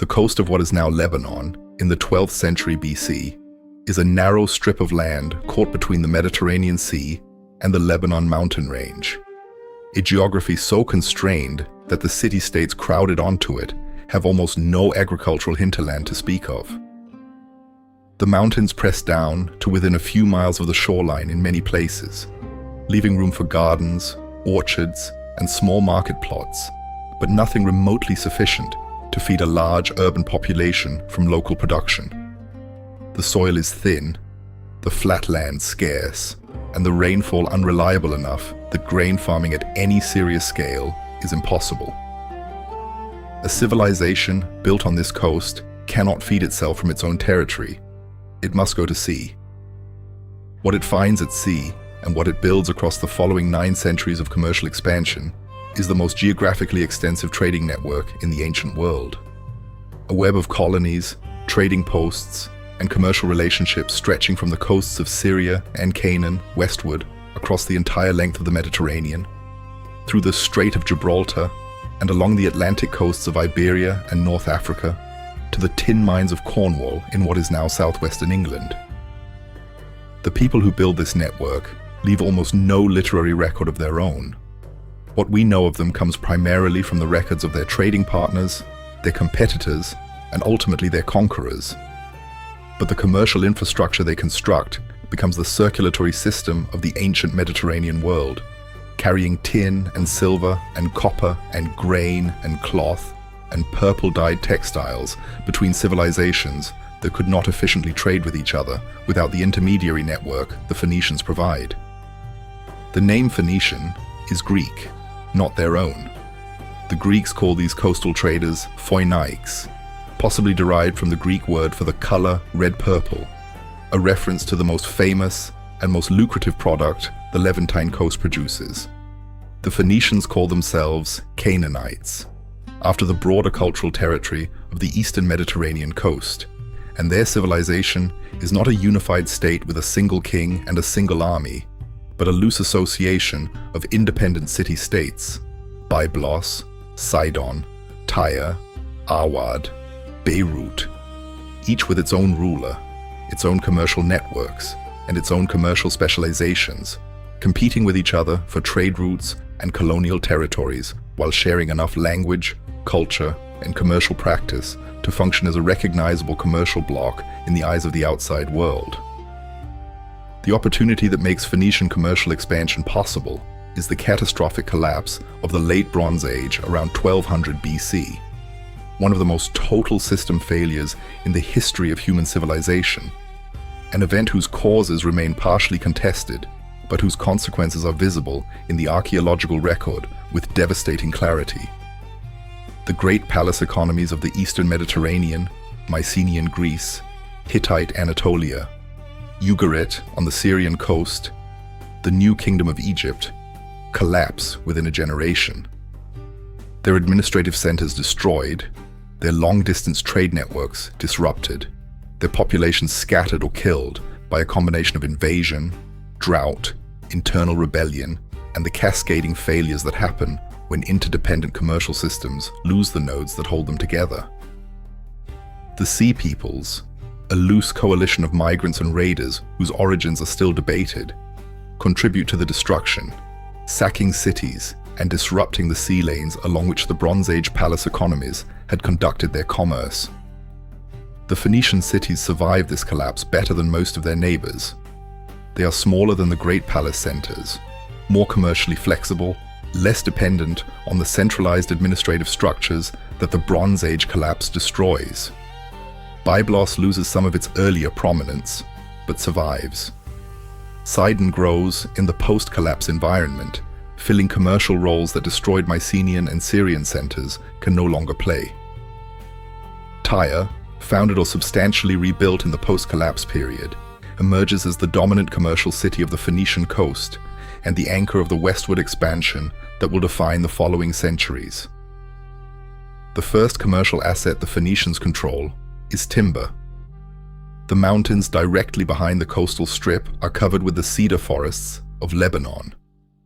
coast of what is now Lebanon, in the 12th century BC, is a narrow strip of land caught between the Mediterranean Sea and the Lebanon mountain range. A geography so constrained that the city-states crowded onto it have almost no agricultural hinterland to speak of. The mountains press down to within a few miles of the shoreline in many places, leaving room for gardens, orchards, and small market plots, but nothing remotely sufficient to feed a large urban population from local production. The soil is thin, the flat land scarce, and the rainfall unreliable enough that grain farming at any serious scale is impossible. A civilization built on this coast cannot feed itself from its own territory. It must go to sea. What it finds at sea and what it builds across the following 9 centuries of commercial expansion is the most geographically extensive trading network in the ancient world. A web of colonies, trading posts, and commercial relationships stretching from the coasts of Syria and Canaan westward across the entire length of the Mediterranean, through the Strait of Gibraltar, and along the Atlantic coasts of Iberia and North Africa, to the tin mines of Cornwall in what is now southwestern England. The people who build this network leave almost no literary record of their own. What we know of them comes primarily from the records of their trading partners, their competitors, and ultimately their conquerors. But the commercial infrastructure they construct becomes the circulatory system of the ancient Mediterranean world, carrying tin and silver and copper and grain and cloth and purple-dyed textiles between civilizations that could not efficiently trade with each other without the intermediary network the Phoenicians provide. The name Phoenician is Greek, not their own. The Greeks call these coastal traders Phoenicians, possibly derived from the Greek word for the color red-purple, a reference to the most famous and most lucrative product the Levantine coast produces. The Phoenicians call themselves Canaanites, after the broader cultural territory of the eastern Mediterranean coast, and their civilization is not a unified state with a single king and a single army, but a loose association of independent city-states: Byblos, Sidon, Tyre, Arwad, Beirut, each with its own ruler, its own commercial networks, and its own commercial specializations, competing with each other for trade routes and colonial territories while sharing enough language, culture, and commercial practice to function as a recognizable commercial bloc in the eyes of the outside world. The opportunity that makes Phoenician commercial expansion possible is the catastrophic collapse of the late Bronze Age around 1200 BC, one of the most total system failures in the history of human civilization, an event whose causes remain partially contested, but whose consequences are visible in the archaeological record with devastating clarity. The great palace economies of the Eastern Mediterranean, Mycenaean Greece, Hittite Anatolia, Ugarit on the Syrian coast, the new kingdom of Egypt, collapse within a generation. Their administrative centers destroyed, their long-distance trade networks disrupted, their populations scattered or killed by a combination of invasion, drought, internal rebellion, and the cascading failures that happen when interdependent commercial systems lose the nodes that hold them together. The Sea Peoples, a loose coalition of migrants and raiders whose origins are still debated, contribute to the destruction, sacking cities and disrupting the sea lanes along which the Bronze Age palace economies had conducted their commerce. The Phoenician cities survived this collapse better than most of their neighbors. They are smaller than the great palace centers, more commercially flexible, less dependent on the centralized administrative structures that the Bronze Age collapse destroys. Byblos loses some of its earlier prominence, but survives. Sidon grows in the post-collapse environment, filling commercial roles that destroyed Mycenaean and Syrian centers can no longer play. Tyre, founded or substantially rebuilt in the post-collapse period, emerges as the dominant commercial city of the Phoenician coast and the anchor of the westward expansion that will define the following centuries. The first commercial asset the Phoenicians control is timber. The mountains directly behind the coastal strip are covered with the cedar forests of Lebanon,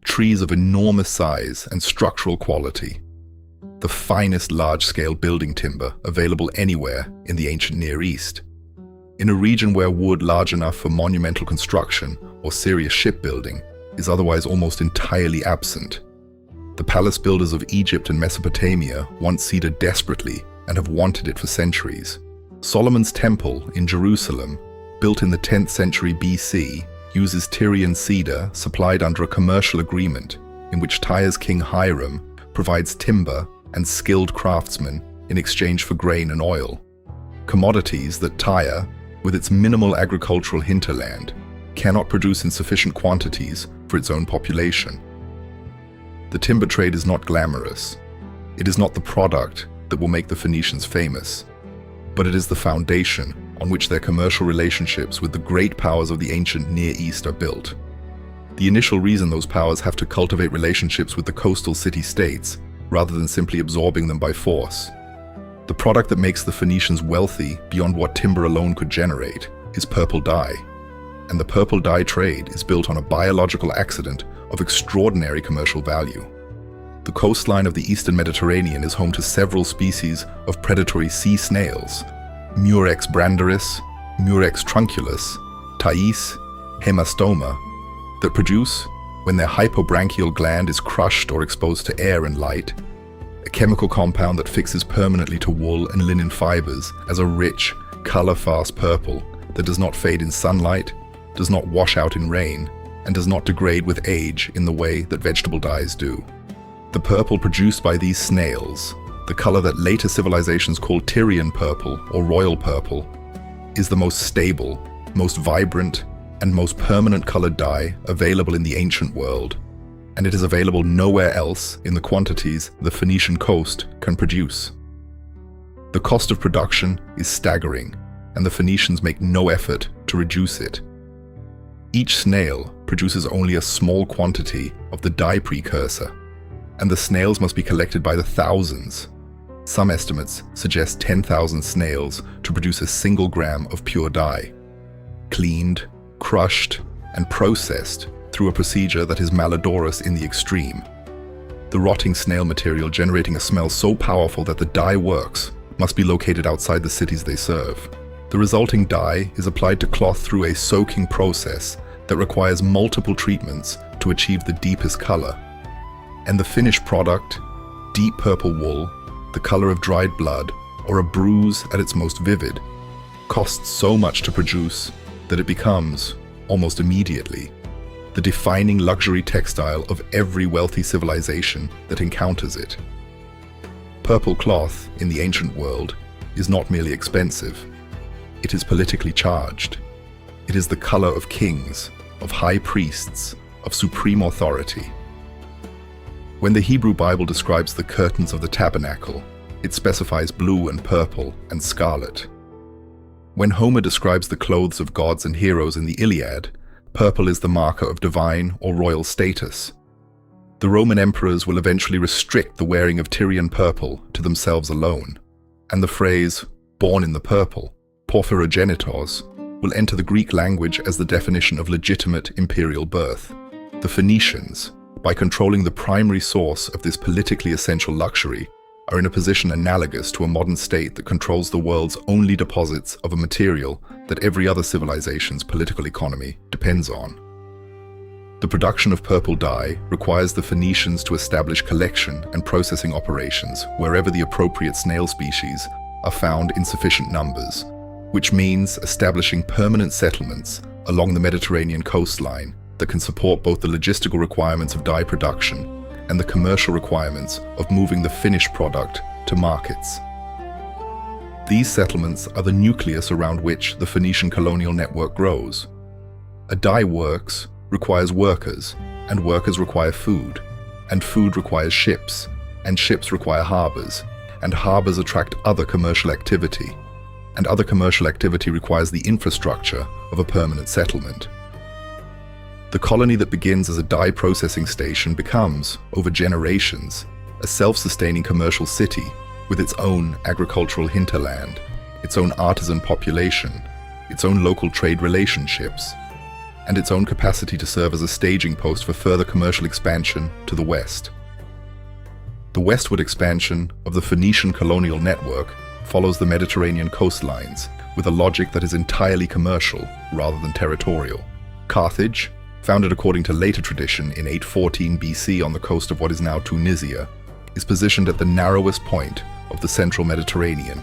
trees of enormous size and structural quality. the finest large-scale building timber available anywhere in the ancient Near East. In a region where wood large enough for monumental construction or serious shipbuilding is otherwise almost entirely absent. The palace builders of Egypt and Mesopotamia want cedar desperately and have wanted it for centuries. Solomon's Temple in Jerusalem, built in the 10th century BC, uses Tyrian cedar supplied under a commercial agreement in which Tyre's king Hiram provides timber and skilled craftsmen in exchange for grain and oil, commodities that Tyre, with its minimal agricultural hinterland, cannot produce in sufficient quantities for its own population. The timber trade is not glamorous. It is not the product that will make the Phoenicians famous, but it is the foundation on which their commercial relationships with the great powers of the ancient Near East are built. The initial reason those powers have to cultivate relationships with the coastal city-states, rather than simply absorbing them by force. The product that makes the Phoenicians wealthy beyond what timber alone could generate is purple dye, and the purple dye trade is built on a biological accident of extraordinary commercial value. The coastline of the eastern Mediterranean is home to several species of predatory sea snails, Murex brandaris, Murex trunculus, Thais, Hemastoma, that produce, when their hypobranchial gland is crushed or exposed to air and light, a chemical compound that fixes permanently to wool and linen fibers as a rich, color-fast purple that does not fade in sunlight, does not wash out in rain, and does not degrade with age in the way that vegetable dyes do. The purple produced by these snails, the color that later civilizations call Tyrian purple or royal purple, is the most stable, most vibrant, and most permanent colored dye available in the ancient world, and it is available nowhere else in the quantities the Phoenician coast can produce. The cost of production is staggering, and the Phoenicians make no effort to reduce it. Each snail produces only a small quantity of the dye precursor, and the snails must be collected by the thousands. Some estimates suggest 10,000 snails to produce a single gram of pure dye, cleaned, crushed, and processed through a procedure that is malodorous in the extreme. The rotting snail material generating a smell so powerful that the dye works must be located outside the cities they serve. The resulting dye is applied to cloth through a soaking process that requires multiple treatments to achieve the deepest color. And the finished product, deep purple wool, the color of dried blood, or a bruise at its most vivid, costs so much to produce that it becomes, almost immediately, the defining luxury textile of every wealthy civilization that encounters it. Purple cloth in the ancient world is not merely expensive, it is politically charged. It is the color of kings, of high priests, of supreme authority. When the Hebrew Bible describes the curtains of the tabernacle, it specifies blue and purple and scarlet. When Homer describes the clothes of gods and heroes in the Iliad, purple is the marker of divine or royal status. The Roman emperors will eventually restrict the wearing of Tyrian purple to themselves alone, and the phrase, born in the purple, porphyrogenitos, will enter the Greek language as the definition of legitimate imperial birth. The Phoenicians, by controlling the primary source of this politically essential luxury, are in a position analogous to a modern state that controls the world's only deposits of a material that every other civilization's political economy depends on. The production of purple dye requires the Phoenicians to establish collection and processing operations wherever the appropriate snail species are found in sufficient numbers, which means establishing permanent settlements along the Mediterranean coastline that can support both the logistical requirements of dye production and the commercial requirements of moving the finished product to markets. These settlements are the nucleus around which the Phoenician colonial network grows. A dye works requires workers, and workers require food, and food requires ships, and ships require harbors, and harbors attract other commercial activity, and other commercial activity requires the infrastructure of a permanent settlement. The colony that begins as a dye processing station becomes, over generations, a self-sustaining commercial city with its own agricultural hinterland, its own artisan population, its own local trade relationships, and its own capacity to serve as a staging post for further commercial expansion to the west. The westward expansion of the Phoenician colonial network follows the Mediterranean coastlines with a logic that is entirely commercial rather than territorial. Carthage, founded according to later tradition in 814 BC on the coast of what is now Tunisia, is positioned at the narrowest point of the central Mediterranean,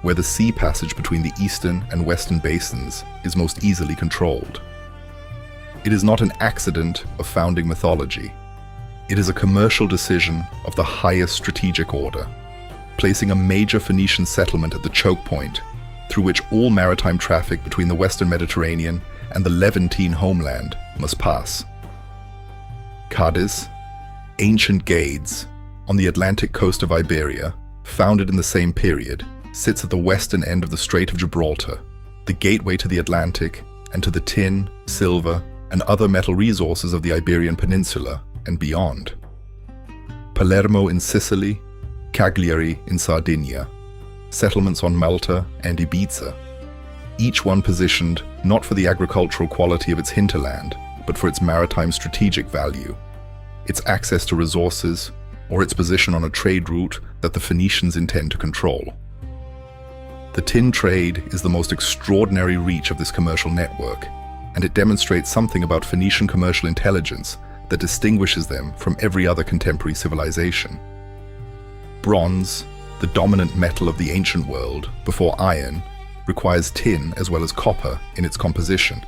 where the sea passage between the eastern and western basins is most easily controlled. It is not an accident of founding mythology. It is a commercial decision of the highest strategic order, placing a major Phoenician settlement at the choke point through which all maritime traffic between the western Mediterranean and the Levantine homeland must pass. Cadiz, ancient Gades, on the Atlantic coast of Iberia, founded in the same period, sits at the western end of the Strait of Gibraltar, the gateway to the Atlantic and to the tin, silver, and other metal resources of the Iberian Peninsula and beyond. Palermo in Sicily, Cagliari in Sardinia, settlements on Malta and Ibiza, each one positioned not for the agricultural quality of its hinterland, but for its maritime strategic value, its access to resources, or its position on a trade route that the Phoenicians intend to control. The tin trade is the most extraordinary reach of this commercial network, and it demonstrates something about Phoenician commercial intelligence that distinguishes them from every other contemporary civilization. Bronze, the dominant metal of the ancient world before iron, requires tin as well as copper in its composition,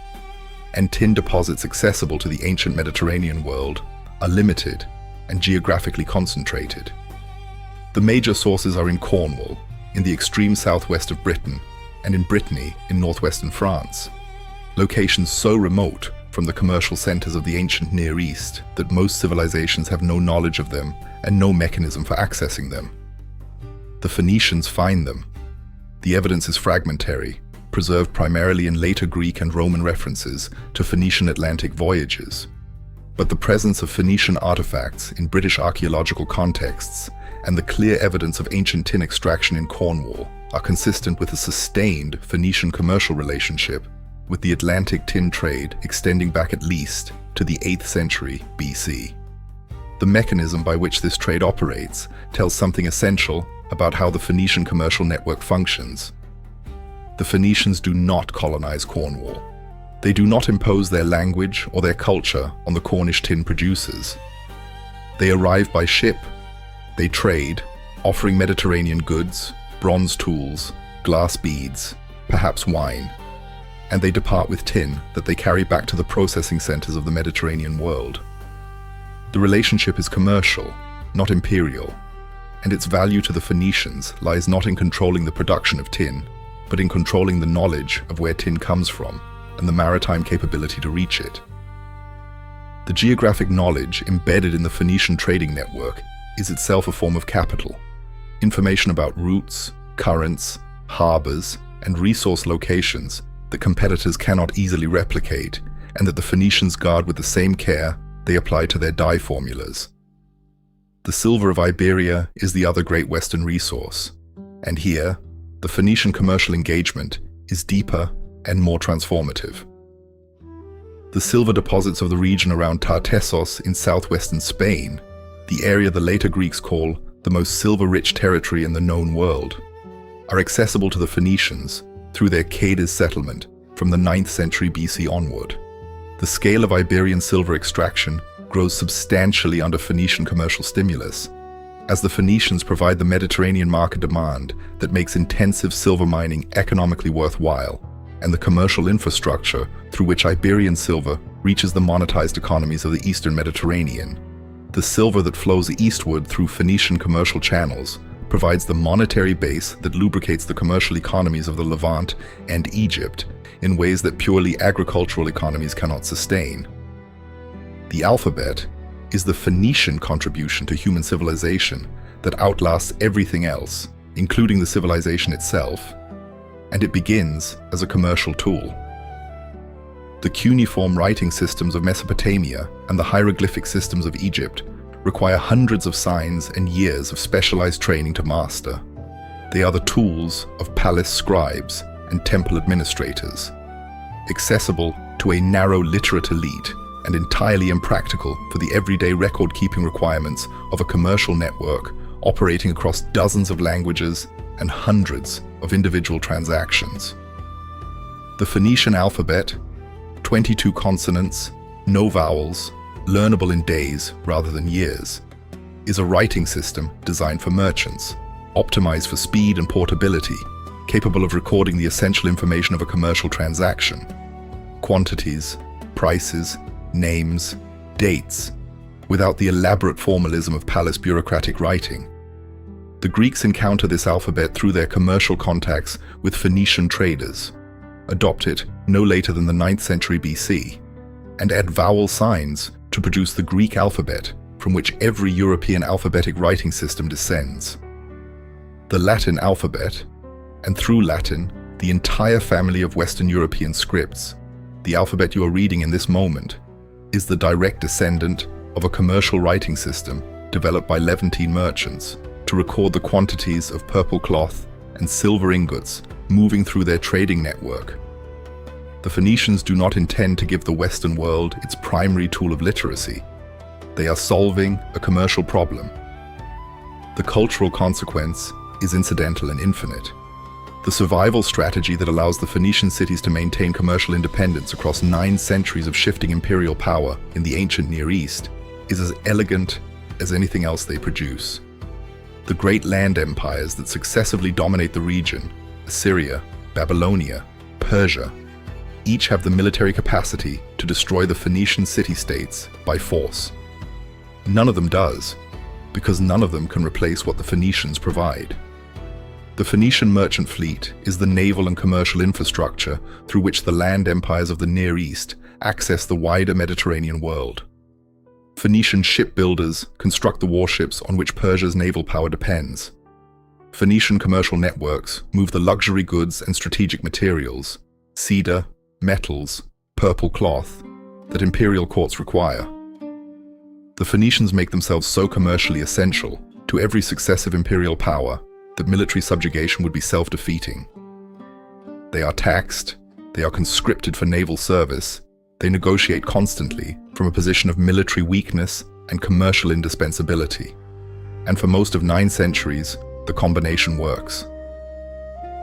and tin deposits accessible to the ancient Mediterranean world are limited and geographically concentrated. The major sources are in Cornwall, in the extreme southwest of Britain, and in Brittany in northwestern France, locations so remote from the commercial centers of the ancient Near East that most civilizations have no knowledge of them and no mechanism for accessing them. The Phoenicians find them. The evidence is fragmentary, preserved primarily in later Greek and Roman references to Phoenician Atlantic voyages. But the presence of Phoenician artifacts in British archaeological contexts and the clear evidence of ancient tin extraction in Cornwall are consistent with a sustained Phoenician commercial relationship with the Atlantic tin trade extending back at least to the 8th century BC. The mechanism by which this trade operates tells something essential about how the Phoenician commercial network functions. The Phoenicians do not colonize Cornwall. They do not impose their language or their culture on the Cornish tin producers. They arrive by ship. They trade, offering Mediterranean goods, bronze tools, glass beads, perhaps wine, and they depart with tin that they carry back to the processing centers of the Mediterranean world. The relationship is commercial, not imperial, and its value to the Phoenicians lies not in controlling the production of tin, but in controlling the knowledge of where tin comes from and the maritime capability to reach it. The geographic knowledge embedded in the Phoenician trading network is itself a form of capital. Information about routes, currents, harbors, and resource locations that competitors cannot easily replicate, and that the Phoenicians guard with the same care they apply to their dye formulas. The silver of Iberia is the other great Western resource, and here, the Phoenician commercial engagement is deeper and more transformative. The silver deposits of the region around Tartessos in southwestern Spain, the area the later Greeks call the most silver-rich territory in the known world, are accessible to the Phoenicians through their Cadiz settlement from the 9th century BC onward. The scale of Iberian silver extraction grows substantially under Phoenician commercial stimulus, as the Phoenicians provide the Mediterranean market demand that makes intensive silver mining economically worthwhile, and the commercial infrastructure through which Iberian silver reaches the monetized economies of the Eastern Mediterranean. The silver that flows eastward through Phoenician commercial channels provides the monetary base that lubricates the commercial economies of the Levant and Egypt in ways that purely agricultural economies cannot sustain. The alphabet is the Phoenician contribution to human civilization that outlasts everything else, including the civilization itself, and it begins as a commercial tool. The cuneiform writing systems of Mesopotamia and the hieroglyphic systems of Egypt require hundreds of signs and years of specialized training to master. They are the tools of palace scribes and temple administrators, accessible to a narrow literate elite and entirely impractical for the everyday record-keeping requirements of a commercial network operating across dozens of languages and hundreds of individual transactions. The Phoenician alphabet, 22 consonants, no vowels, learnable in days rather than years, is a writing system designed for merchants, optimized for speed and portability, capable of recording the essential information of a commercial transaction: quantities, prices, names, dates, without the elaborate formalism of palace bureaucratic writing. The Greeks encounter this alphabet through their commercial contacts with Phoenician traders, adopt it no later than the 9th century BC, and add vowel signs to produce the Greek alphabet from which every European alphabetic writing system descends. The Latin alphabet, and through Latin, the entire family of Western European scripts, the alphabet you are reading in this moment, is the direct descendant of a commercial writing system developed by Levantine merchants to record the quantities of purple cloth and silver ingots moving through their trading network. The Phoenicians do not intend to give the Western world its primary tool of literacy. They are solving a commercial problem. The cultural consequence is incidental and infinite. The survival strategy that allows the Phoenician cities to maintain commercial independence across 9 centuries of shifting imperial power in the ancient Near East is as elegant as anything else they produce. The great land empires that successively dominate the region, Assyria, Babylonia, Persia, each have the military capacity to destroy the Phoenician city-states by force. None of them does, because none of them can replace what the Phoenicians provide. The Phoenician merchant fleet is the naval and commercial infrastructure through which the land empires of the Near East access the wider Mediterranean world. Phoenician shipbuilders construct the warships on which Persia's naval power depends. Phoenician commercial networks move the luxury goods and strategic materials, cedar, metals, purple cloth, that imperial courts require. The Phoenicians make themselves so commercially essential to every successive imperial power that military subjugation would be self-defeating. They are taxed, they are conscripted for naval service, they negotiate constantly from a position of military weakness and commercial indispensability. And for most of 9 centuries, the combination works.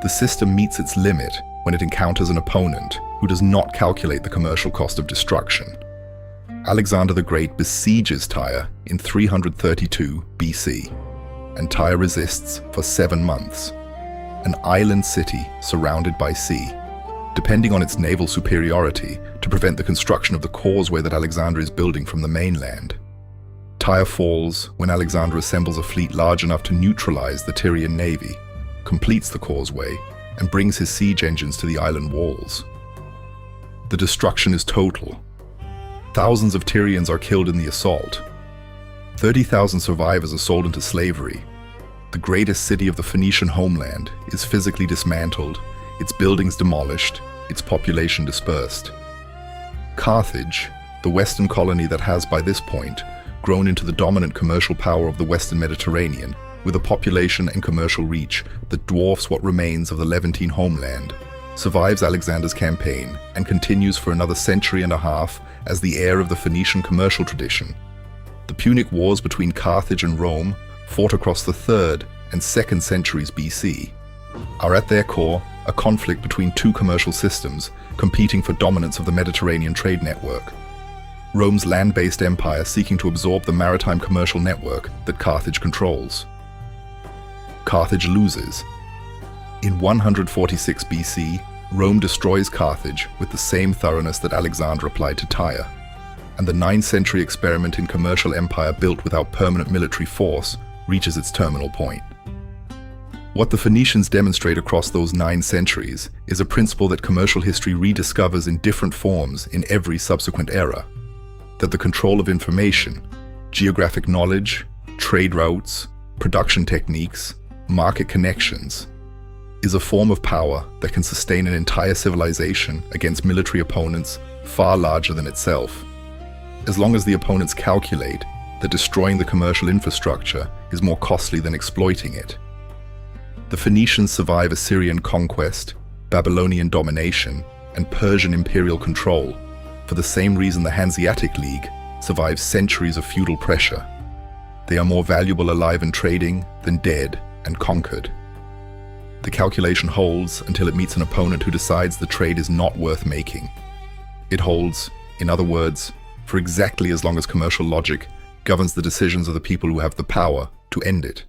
The system meets its limit when it encounters an opponent who does not calculate the commercial cost of destruction. Alexander the Great besieges Tyre in 332 BC, and Tyre resists for 7 months. An island city surrounded by sea, depending on its naval superiority to prevent the construction of the causeway that Alexander is building from the mainland. Tyre falls when Alexander assembles a fleet large enough to neutralize the Tyrian navy, completes the causeway, and brings his siege engines to the island walls. The destruction is total. Thousands of Tyrians are killed in the assault. 30,000 survivors are sold into slavery. The greatest city of the Phoenician homeland is physically dismantled, its buildings demolished, its population dispersed. Carthage, the western colony that has by this point grown into the dominant commercial power of the Western Mediterranean, with a population and commercial reach that dwarfs what remains of the Levantine homeland, survives Alexander's campaign and continues for another century and a half as the heir of the Phoenician commercial tradition. The Punic Wars between Carthage and Rome, fought across the 3rd and 2nd centuries BC, are at their core a conflict between 2 commercial systems competing for dominance of the Mediterranean trade network. Rome's land-based empire seeking to absorb the maritime commercial network that Carthage controls. Carthage loses. In 146 BC, Rome destroys Carthage with the same thoroughness that Alexander applied to Tyre, and the 9th century experiment in commercial empire built without permanent military force reaches its terminal point. What the Phoenicians demonstrate across those 9 centuries is a principle that commercial history rediscovers in different forms in every subsequent era: that the control of information, geographic knowledge, trade routes, production techniques, market connections, is a form of power that can sustain an entire civilization against military opponents far larger than itself, as long as the opponents calculate that destroying the commercial infrastructure is more costly than exploiting it. The Phoenicians survive Assyrian conquest, Babylonian domination, and Persian imperial control, for the same reason the Hanseatic League survives centuries of feudal pressure. They are more valuable alive and trading than dead and conquered. The calculation holds until it meets an opponent who decides the trade is not worth making. It holds, in other words, for exactly as long as commercial logic governs the decisions of the people who have the power to end it.